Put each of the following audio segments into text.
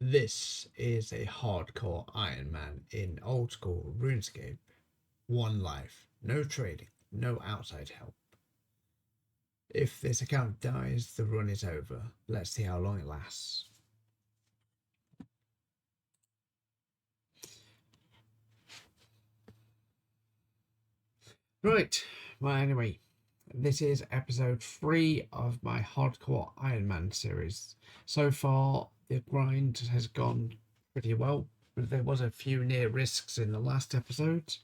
This is a hardcore Ironman in Old School RuneScape. One life, no trading, no outside help. If this account dies, the run is over. Let's see how long it lasts. Right, well anyway, this is episode 3 of my Hardcore Ironman series. So far, the grind has gone pretty well. There was a few near risks in the last episode,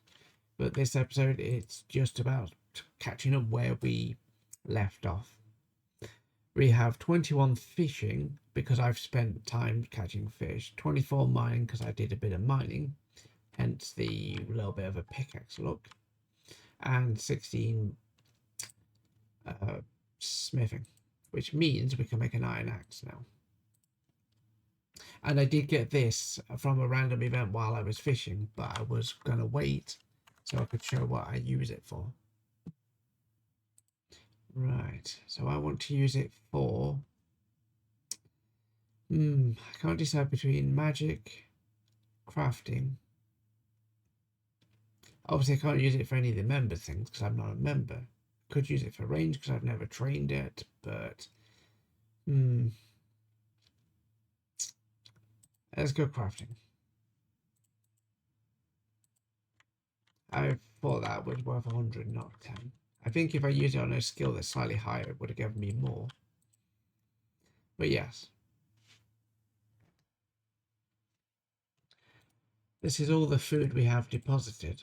but this episode it's just about catching up where we left off. We have 21 fishing because I've spent time catching fish, 24 mining because I did a bit of mining, hence the little bit of a pickaxe look, and 16 smithing, which means we can make an iron axe now. And I did get this from a random event while I was fishing, but I was going to wait so I could show what I use it for. Right, so I want to use it for... I can't decide between magic, crafting. Obviously, I can't use it for any of the member things because I'm not a member. Could use it for range because I've never trained it, but... Let's go crafting. I thought that was worth 100, not 10. I think if I use it on a skill that's slightly higher, it would have given me more. But yes. This is all the food we have deposited.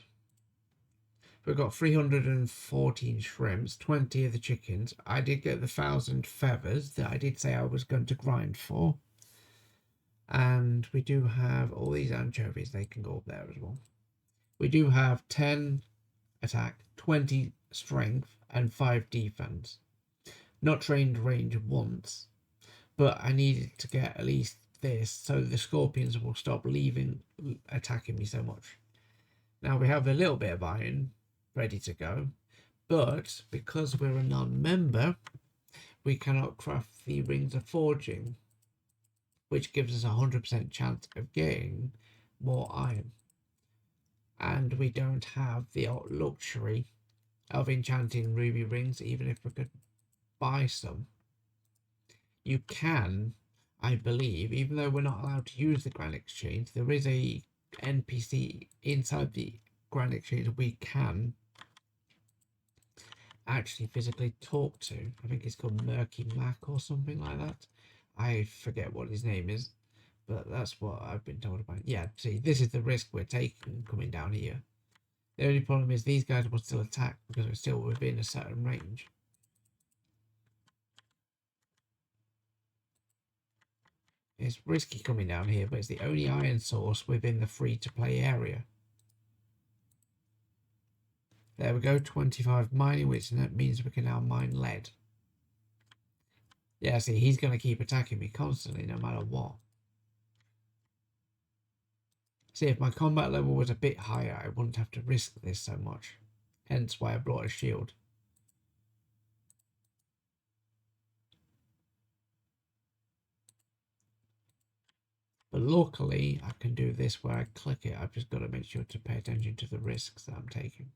We've got 314 shrimps, 20 of the chickens. I did get the 1,000 feathers that I did say I was going to grind for. And we do have all these anchovies. They can go up there as well. We do have 10 attack, 20 strength, and 5 defense. Not trained range once, but I needed to get at least this so the scorpions will stop attacking me so much. Now we have a little bit of iron ready to go, but because we're a non-member, we cannot craft the rings of forging, which gives us a 100% chance of getting more iron. And we don't have the luxury of enchanting ruby rings, even if we could buy some. You can, I believe, even though we're not allowed to use the Grand Exchange, there is a NPC inside the Grand Exchange we can actually physically talk to. I think it's called Murky Mac or something like that. I forget what his name is, but that's what I've been told about. Yeah, see, this is the risk we're taking coming down here. The only problem is these guys will still attack because we're still within a certain range. It's risky coming down here, but it's the only iron source within the free-to-play area. There we go, 25 mining, which means we can now mine lead. Yeah, see, he's going to keep attacking me constantly, no matter what. See, if my combat level was a bit higher, I wouldn't have to risk this so much. Hence why I brought a shield. But luckily, I can do this where I click it. I've just got to make sure to pay attention to the risks that I'm taking.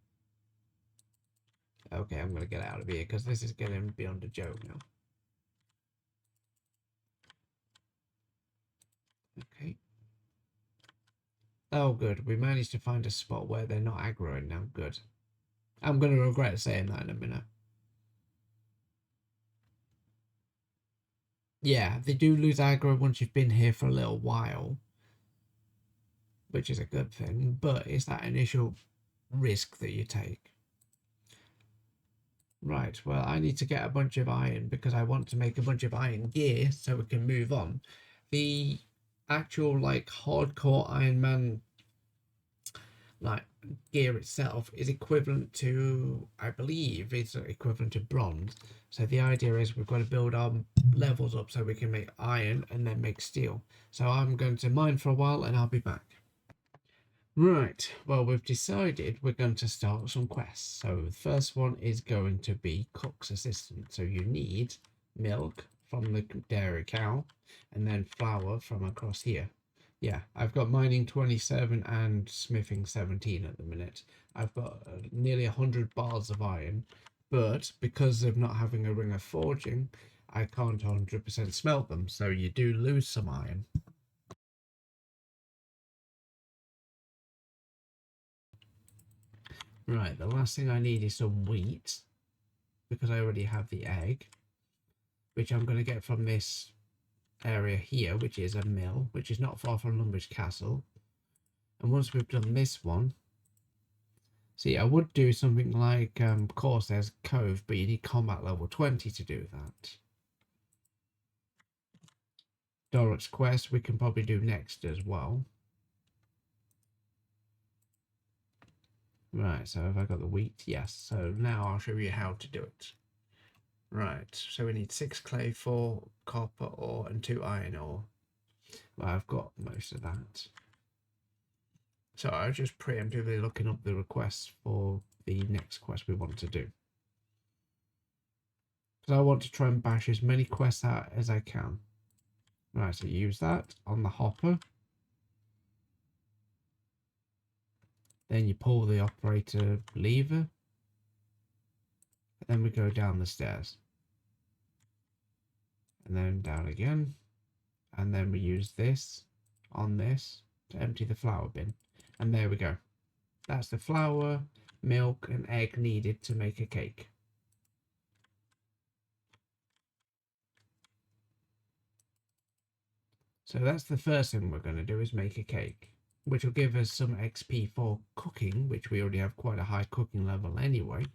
Okay, I'm going to get out of here because this is getting beyond a joke now. Okay. Oh, good. We managed to find a spot where they're not aggroing now. Good. I'm going to regret saying that in a minute. Yeah, they do lose aggro once you've been here for a little while, which is a good thing, but it's that initial risk that you take. Right, well, I need to get a bunch of iron because I want to make a bunch of iron gear so we can move on. The actual, like, hardcore Ironman, like, gear itself is equivalent to, I believe, it's equivalent to bronze. So the idea is we've got to build our levels up so we can make iron and then make steel. So I'm going to mine for a while and I'll be back. Right, well, we've decided we're going to start some quests. So the first one is going to be cook's assistant. So you need milk, from the dairy cow, and then flour from across here. Yeah, I've got mining 27 and smithing 17 at the minute. I've got nearly 100 bars of iron, but because of not having a ring of forging, I can't 100% smelt them, so you do lose some iron. Right, the last thing I need is some wheat, because I already have the egg, which I'm going to get from this area here, which is a mill, which is not far from Lumbridge Castle. And once we've done this one, see, I would do something like Corsair's Cove, but you need combat level 20 to do that. Doric's Quest we can probably do next as well. Right, so have I got the wheat? Yes. So now I'll show you how to do it. Right, so we need 6 clay, 4 copper ore, and 2 iron ore. Well, I've got most of that. So I was just preemptively looking up the requests for the next quest we want to do. Because I want to try and bash as many quests out as I can. Right, so use that on the hopper. Then you pull the operator lever. Then we go down the stairs. And then down again. And then we use this on this to empty the flour bin. And there we go. That's the flour, milk, and egg needed to make a cake. So that's the first thing we're going to do, is make a cake, which will give us some XP for cooking, which we already have quite a high cooking level anyway.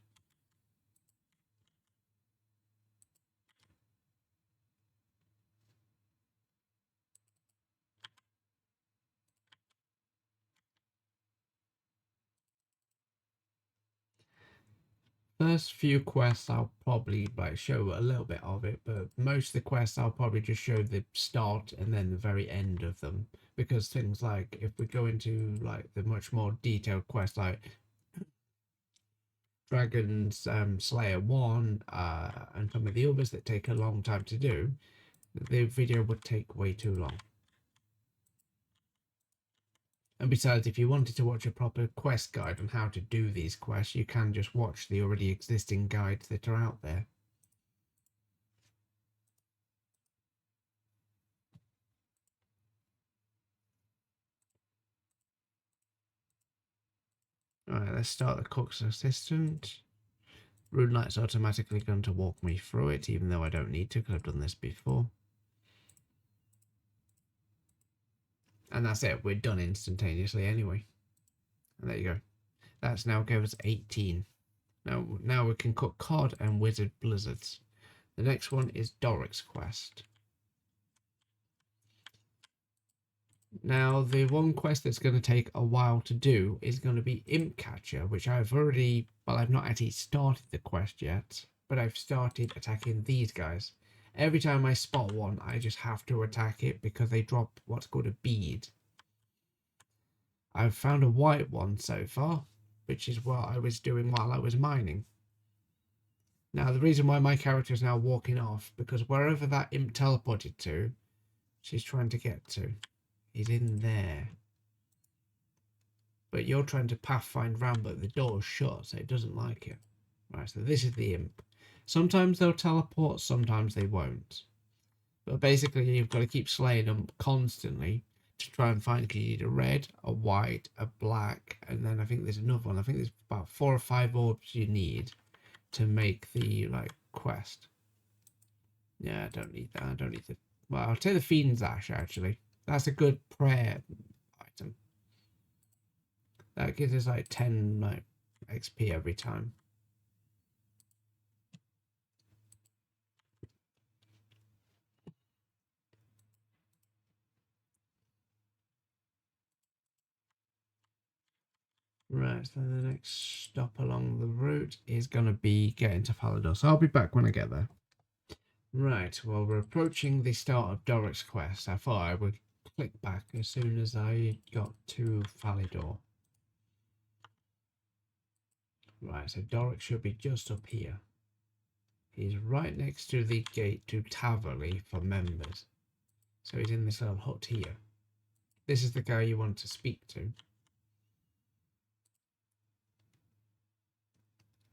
First few quests I'll probably show a little bit of it, but most of the quests I'll probably just show the start and then the very end of them, because things like, if we go into like the much more detailed quests like Dragon's Slayer 1 and some of the others that take a long time to do, the video would take way too long. And besides, if you wanted to watch a proper quest guide on how to do these quests, you can just watch the already existing guides that are out there. Alright, let's start the cook's assistant. RuneLight's automatically going to walk me through it, even though I don't need to because I've done this before. And that's it, we're done instantaneously anyway. And there you go. That's now gave us 18. Now we can cook cod and wizard blizzards. The next one is Doric's quest. Now, the one quest that's going to take a while to do is going to be Imp Catcher, which I've already, well, I've not actually started the quest yet, but I've started attacking these guys. Every time I spot one, I just have to attack it because they drop what's called a bead. I've found a white one so far, which is what I was doing while I was mining. Now, the reason why my character is now walking off, because wherever that imp teleported to, she's trying to get to. He's in there. But you're trying to pathfind round, but the door's shut, so it doesn't like it. Right, so this is the imp. Sometimes they'll teleport, sometimes they won't. But basically, you've got to keep slaying them constantly to try and find, because you need a red, a white, a black, and then I think there's another one. I think there's about 4 or 5 orbs you need to make the, like, quest. Yeah, I don't need that. I don't need the... Well, I'll take the Fiend's Ash, actually. That's a good prayer item. That gives us like 10 like XP every time. Right, so the next stop along the route is going to be getting to Falador. So I'll be back when I get there. Right, well, we're approaching the start of Doric's quest. I thought I would click back as soon as I got to Falador. Right, so Doric should be just up here. He's right next to the gate to Taverley for members. So he's in this little hut here. This is the guy you want to speak to.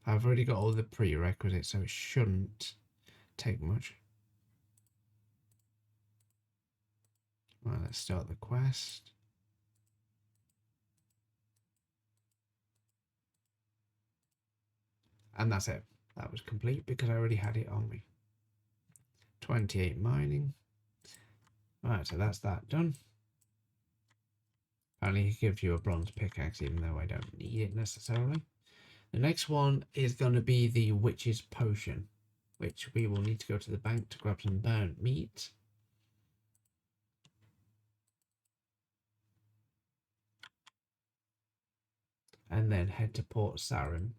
I've already got all the prerequisites, so it shouldn't take much. Right, let's start the quest. And that's it. That was complete because I already had it on me. 28 mining. Right, so that's that done. Apparently he gives you a bronze pickaxe, even though I don't need it necessarily. The next one is going to be the Witch's Potion, which we will need to go to the bank to grab some burnt meat. And then head to Port Sarim.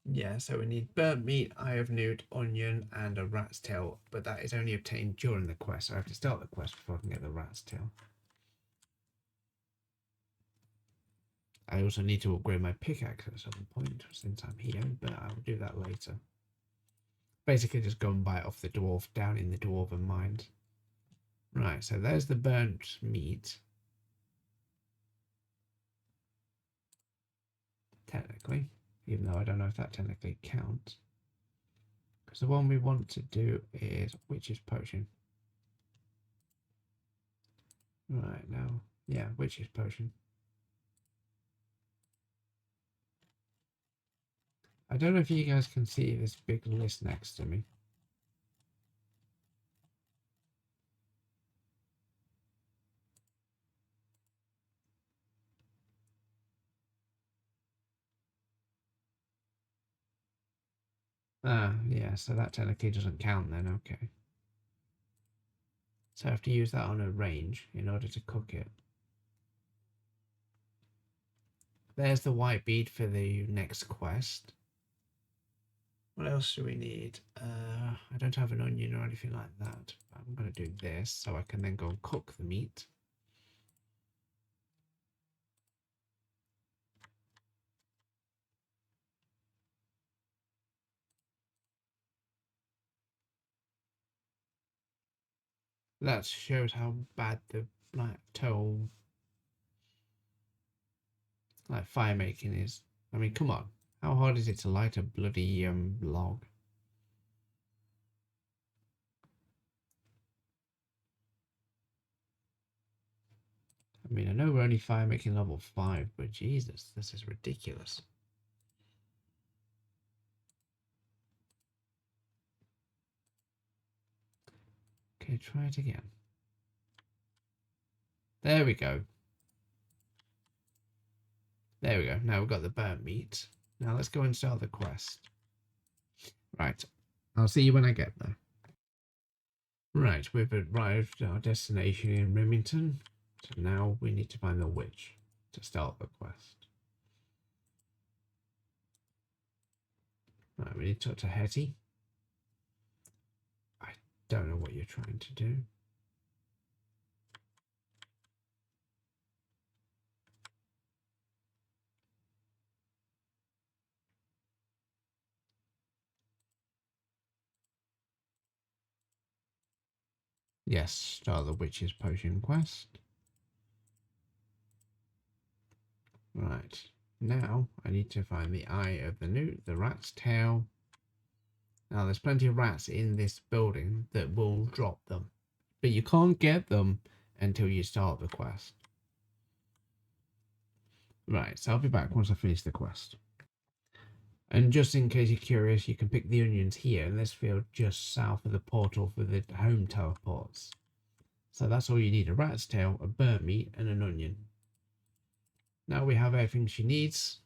Yeah, so we need burnt meat, eye of newt, onion, and a rat's tail, but that is only obtained during the quest, so I have to start the quest before I can get the rat's tail. I also need to upgrade my pickaxe at some point since I'm here, but I will do that later. Basically just go and buy it off the dwarf down in the dwarven mines. Right, so there's the burnt meat. Technically, even though I don't know if that technically counts. Because the one we want to do is Witch's Potion. Right, now, yeah, Witch's Potion. I don't know if you guys can see this big list next to me. Ah, yeah, so that technically doesn't count then, okay. So I have to use that on a range in order to cook it. There's the white bead for the next quest. What else do we need? I don't have an onion or anything like that. I'm going to do this so I can then go and cook the meat. That shows how bad the fire making is. I mean, come on. How hard is it to light a bloody log? I mean, I know we're only fire making level 5, but Jesus, this is ridiculous. Okay, try it again. There we go. There we go. Now we've got the burnt meat. Now let's go and start the quest. Right. I'll see you when I get there. Right, we've arrived at our destination in Remington. So now we need to find the witch to start the quest. Right, we need to talk to Hetty. I don't know what you're trying to do. Yes, start the witch's potion quest. Right, now I need to find the eye of the newt, the rat's tail. Now there's plenty of rats in this building that will drop them, but you can't get them until you start the quest. Right, so I'll be back once I finish the quest. And just in case you're curious, you can pick the onions here in this field just south of the portal for the home teleports. So that's all you need, a rat's tail, a burnt meat, and an onion. Now we have everything she needs.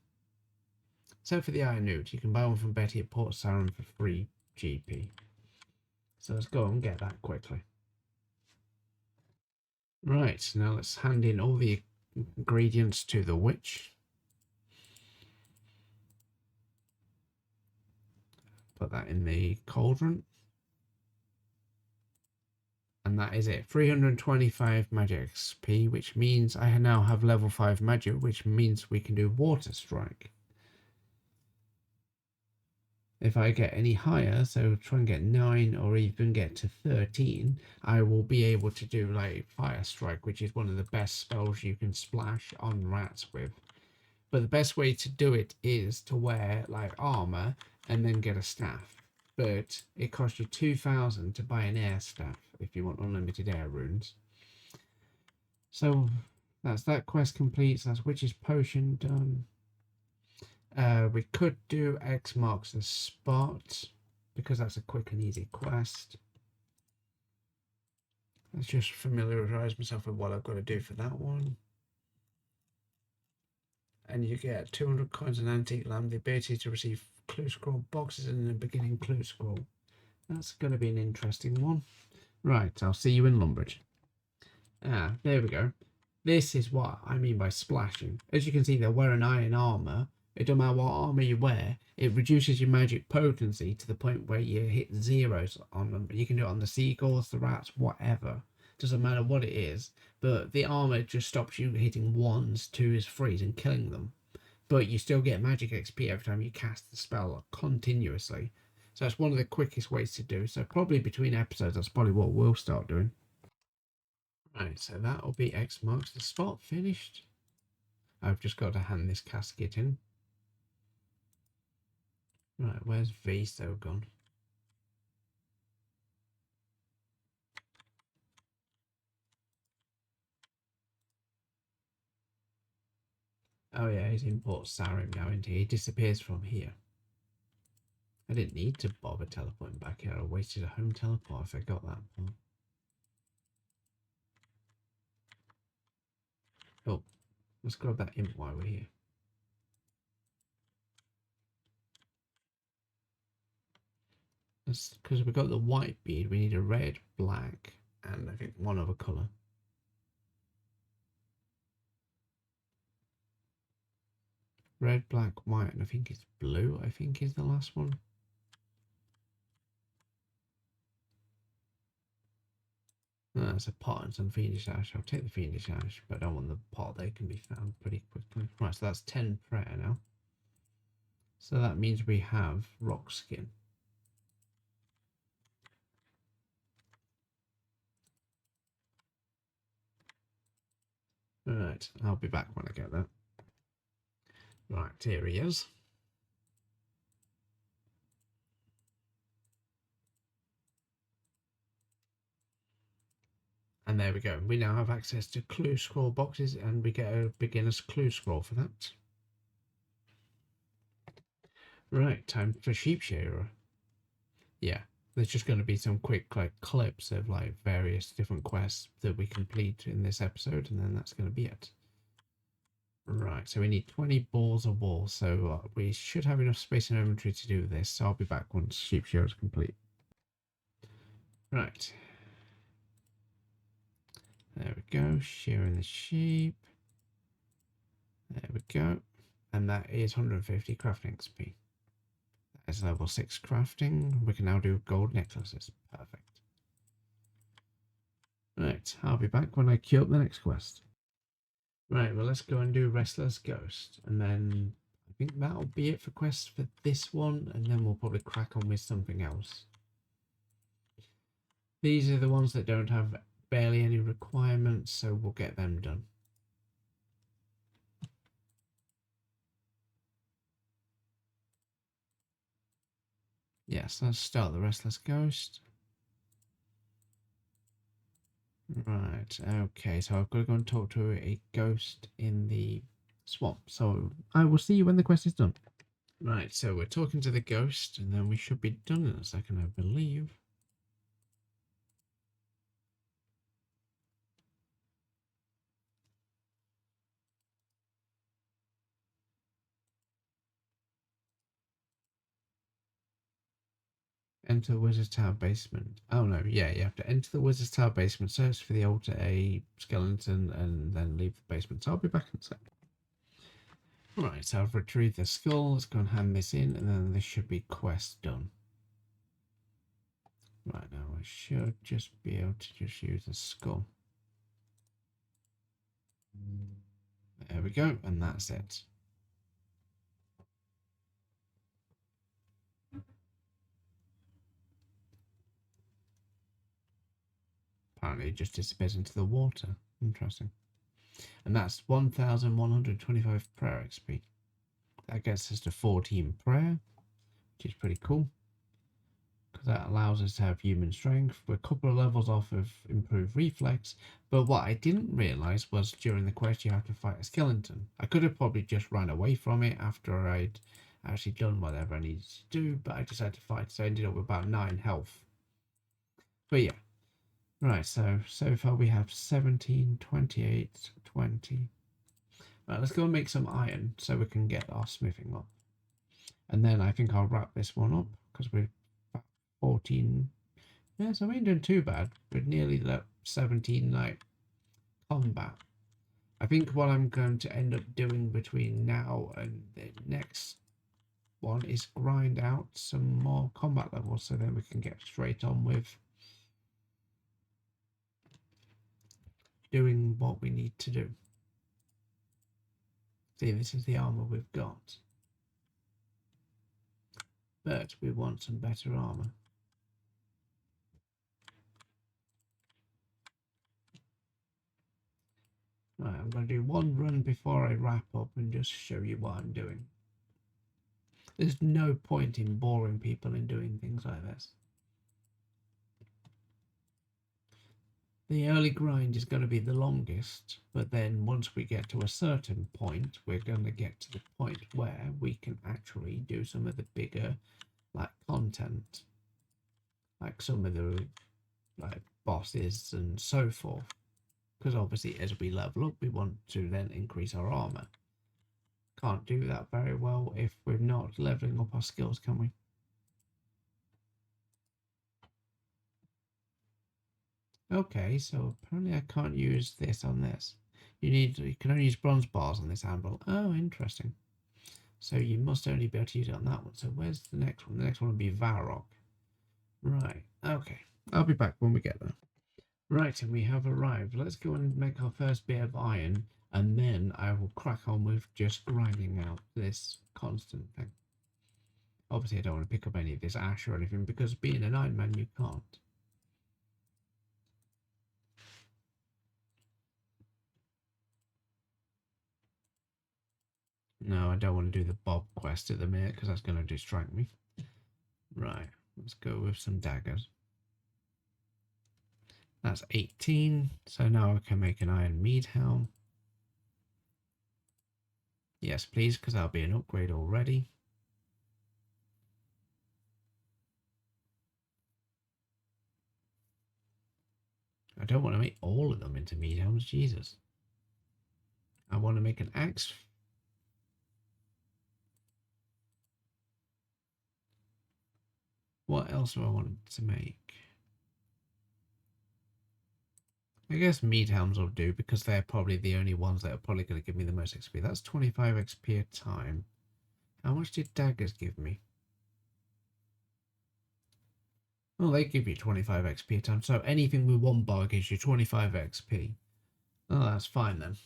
So for the iron newt, you can buy one from Betty at Port Sarim for 3 GP. So let's go and get that quickly. Right, now let's hand in all the ingredients to the witch. Put that in the cauldron. And that is it. 325 magic XP, which means I now have level 5 magic, which means we can do water strike. If I get any higher, so try and get 9 or even get to 13, I will be able to do like Fire Strike, which is one of the best spells you can splash on rats with. But the best way to do it is to wear like armor and then get a staff. But it costs you 2,000 to buy an air staff if you want unlimited air runes. So that's that quest complete. So that's Witch's Potion done. We could do X marks the spot because that's a quick and easy quest. Let's just familiarize myself with what I've got to do for that one. And you get 200 coins and antique lamp, the ability to receive clue scroll boxes and a beginning clue scroll. That's going to be an interesting one. Right, I'll see you in Lumbridge. Ah, there we go. This is what I mean by splashing. As you can see, they're wearing iron armor. It doesn't matter what armor you wear, it reduces your magic potency to the point where you hit zeros on them. You can do it on the seagulls, the rats, whatever. Doesn't matter what it is, but the armor just stops you hitting 1s, 2s, 3s and killing them. But you still get magic XP every time you cast the spell continuously. So that's one of the quickest ways to do. So probably between episodes, that's probably what we'll start doing. Right, so that'll be X marks the spot finished. I've just got to hand this casket in. Right, where's Viso gone? Oh yeah, he's in Port Sarim now, isn't he? He disappears from here. I didn't need to bother teleporting back here. I wasted a home teleport if I got that part. Oh, let's grab that imp while we're here. Because we've got the white bead, we need a red, black, and I think one other colour. Red, black, white, and I think it's blue, I think is the last one. No, that's a pot and some Fiendish Ash. I'll take the Fiendish Ash, but I don't want the pot. They can be found pretty quickly. Right, so that's 10 prayer now. So that means we have rock skin. Right, I'll be back when I get that. Right, here he is. And there we go. We now have access to clue scroll boxes and we get a beginner's clue scroll for that. Right, time for Sheep Shearer. Yeah, there's just going to be some quick like clips of like various different quests that we complete in this episode, and then that's going to be it. Right, so we need 20 balls of wool, so we should have enough space in inventory to do this, so I'll be back once Sheep Shearer is complete. Right. There we go, shearing the sheep. There we go. And that is 150 crafting XP. That is level 6 crafting. We can now do gold necklaces. Perfect. Right, I'll be back when I queue up the next quest. Right, well, let's go and do Restless Ghost. And then I think that'll be it for quests for this one. And then we'll probably crack on with something else. These are the ones that don't have barely any requirements, so we'll get them done. Yes, let's start the Restless Ghost. Right, okay, so I've got to go and talk to a ghost in the swamp. So I will see you when the quest is done. Right, so we're talking to the ghost, and then we should be done in a second, I believe. Enter Wizard's Tower basement. Oh no, yeah, you have to enter the Wizard's Tower basement, search for the altar A skeleton, and then leave the basement. So I'll be back in a second. Right, so I've retrieved the skull. Let's go and hand this in, and then this should be quest done. Right, now I should just be able to just use the skull. There we go, and that's it. apparently it just disappears into the water. Interesting. And that's 1125 prayer XP. That gets us to 14 prayer, which is pretty cool, because that allows us to have human strength. We're a couple of levels off of improved reflex, but what I didn't realise was during the quest you have to fight a skeleton. I could have probably just run away from it after I'd actually done whatever I needed to do, but I decided to fight, so I ended up with about 9 health. But yeah, right, so far we have 17, 28, 20. Right, let's go and make some iron so we can get our smithing up. And then I think I'll wrap this one up because we're about 14. Yeah, so we ain't doing too bad. We're nearly 17 like combat. I think what I'm going to end up doing between now and the next one is grind out some more combat levels so then we can get straight on with doing what we need to do. See, this is the armor we've got. But we want some better armor. Right, I'm going to do one run before I wrap up and just show you what I'm doing. There's no point in boring people in doing things like this. The early grind is going to be the longest, but then once we get to a certain point, we're going to get to the point where we can actually do some of the bigger like content, like some of the like bosses and so forth. Because obviously as we level up, we want to then increase our armor. Can't do that very well if we're not leveling up our skills, can we? Okay, so apparently I can't use this on this. You can only use bronze bars on this anvil. Oh, interesting. So you must only be able to use it on that one. So where's the next one? The next one will be Varrock. Right, okay. I'll be back when we get there. Right, and we have arrived. Let's go and make our first bit of iron, and then I will crack on with just grinding out this constant thing. Obviously, I don't want to pick up any of this ash or anything, because being an Iron Man, you can't. No, I don't want to do the Bob quest at the minute, because that's going to distract me. Right, let's go with some daggers. That's 18, so now I can make an iron mead helm. Yes, please, because that'll be an upgrade already. I don't want to make all of them into mead helms, Jesus. I want to make an axe. What else do I want to make? I guess mead helms will do because they're probably the only ones that are probably going to give me the most XP. That's 25 XP a time. How much did daggers give me? Well, they give you 25 XP a time. So anything with 1 bar gives you 25 XP. Oh, that's fine then.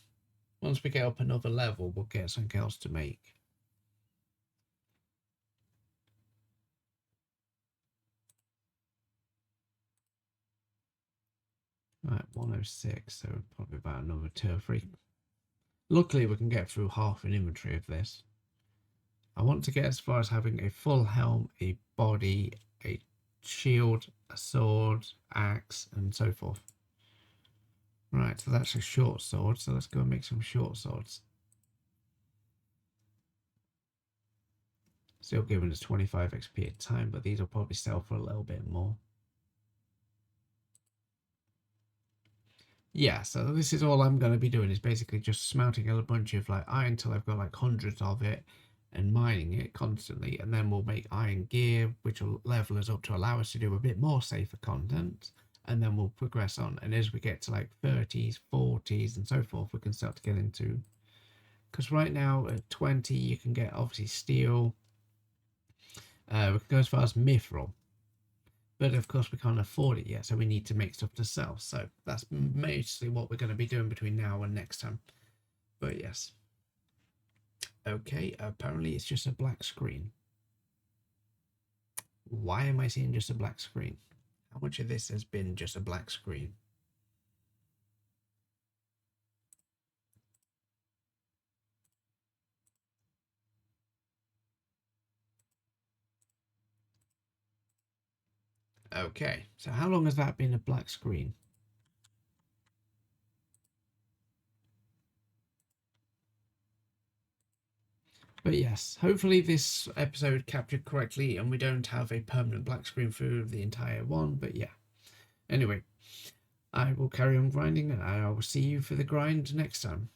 Once we get up another level, we'll get something else to make. Right, 106, so probably about another 2 or 3. Luckily, we can get through half an inventory of this. I want to get as far as having a full helm, a body, a shield, a sword, axe, and so forth. Right, so that's a short sword, so let's go and make some short swords. Still giving us 25 XP a time, but these will probably sell for a little bit more. Yeah, so this is all I'm going to be doing is basically just smelting a bunch of like iron until I've got like hundreds of it and mining it constantly, and then we'll make iron gear which will level us up to allow us to do a bit more safer content, and then we'll progress on, and as we get to like 30s, 40s and so forth, we can start to get into, because right now at 20 you can get obviously steel, we can go as far as mithril. But of course we can't afford it yet, so we need to make stuff to sell. So that's mostly what we're going to be doing between now and next time. But yes. Okay, apparently it's just a black screen. Why am I seeing just a black screen? How much of this has been just a black screen? Okay, so how long has that been a black screen? But yes, hopefully this episode captured correctly and we don't have a permanent black screen through the entire one. But yeah, anyway, I will carry on grinding and I will see you for the grind next time.